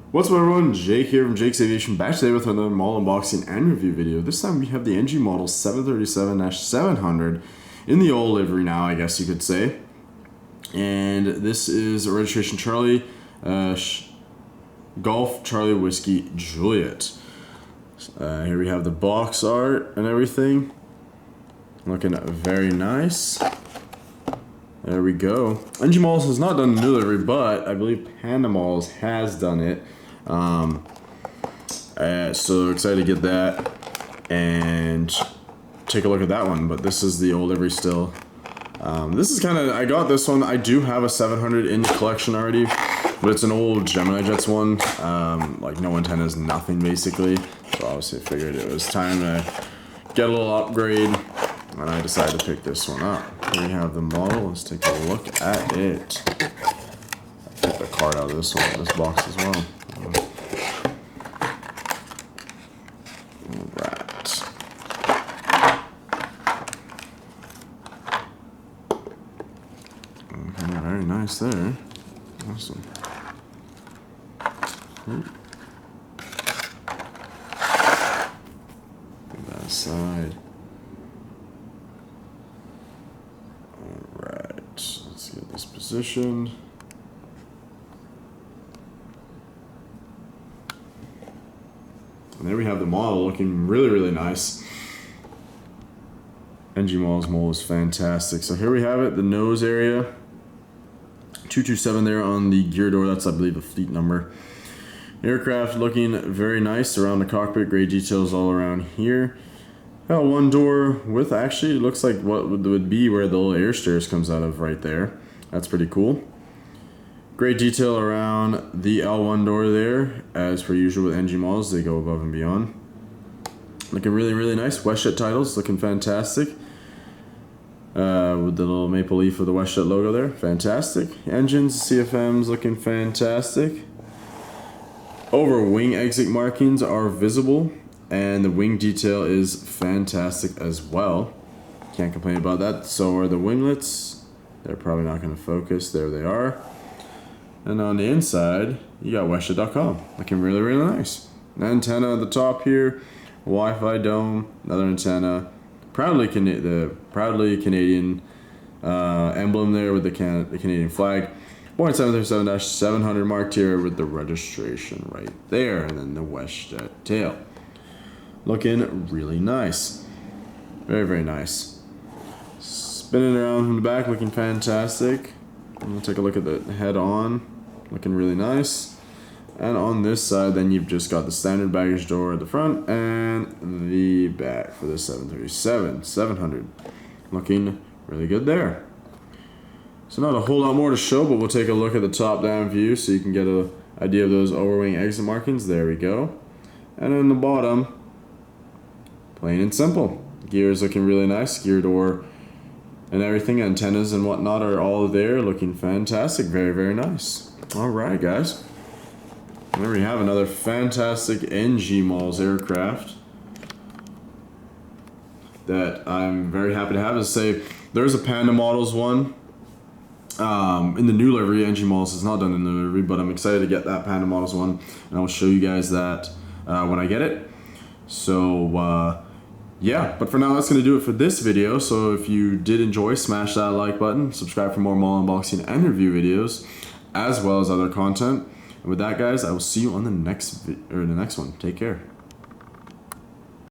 What's up everyone, Jake here from Jake's Aviation, back today with another model unboxing and review video. This time we have the NG model 737-700 in the old livery now, I guess you could say. And this is a registration Charlie, Golf Charlie Whiskey Juliet. Here we have the box art and everything. Looking very nice. There we go. NG Malls has not done the new livery, but I believe Panda Malls has done it. So excited to get that and take a look at that one. But this is the old livery still. This is kind of, I got this one. I do have a 700 in the collection already, but it's an old Gemini Jets one. Like no antennas, nothing basically. So obviously I figured it was time to get a little upgrade. And I decided to pick this one up. Here we have the model. Let's take a look at it. I took the card out of this box as well. Alright. Okay, very nice there. Awesome. Put that aside. Let's get this positioned. And there we have the model looking really, really nice. NG Malls mold is fantastic. So here we have it, the nose area. 227 there on the gear door. That's, I believe, the fleet number. Aircraft looking very nice around the cockpit. Gray details all around here. One door with, actually, it looks like what would be where the little air stairs comes out of right there. That's pretty cool. Great detail around the L1 door there. As per usual with NG Malls, they go above and beyond. Looking really, really nice. WestJet titles looking fantastic. With the little maple leaf with the WestJet logo there. Fantastic. Engines, CFMs looking fantastic. Over wing exit markings are visible. And the wing detail is fantastic as well. Can't complain about that. So are the winglets. They're probably not going to focus. There they are. And on the inside, you got WestJet.com. Looking really, really nice. An antenna at the top here. Wi-Fi dome. Another antenna. Proudly Canadian emblem there with the Canadian flag. Boeing 737-700 marked here with the registration right there. And then the WestJet tail. Looking really nice. Very, very nice. Spinning around from the back, looking fantastic. We'll take a look at the head on. Looking really nice. And on this side, then you've just got the standard baggage door at the front and the back for the 737-700. Looking really good there. So not a whole lot more to show, but we'll take a look at the top-down view so you can get an idea of those overwing exit markings. There we go. And on the bottom, plain and simple. Gears looking really nice. Gear door and everything. Antennas and whatnot are all there. Looking fantastic. Very, very nice. Alright, guys. There we have another fantastic NG Malls aircraft that I'm very happy to have. To say, there's a Panda Models one. In the new livery. NG Malls has not done the new livery, but I'm excited to get that Panda Models one. And I'll show you guys that when I get it. So, yeah, but for now that's going to do it for this video. So if you did enjoy, smash that like button, subscribe for more mall unboxing and review videos, as well as other content. And with that, guys, I will see you on the next one. Take care.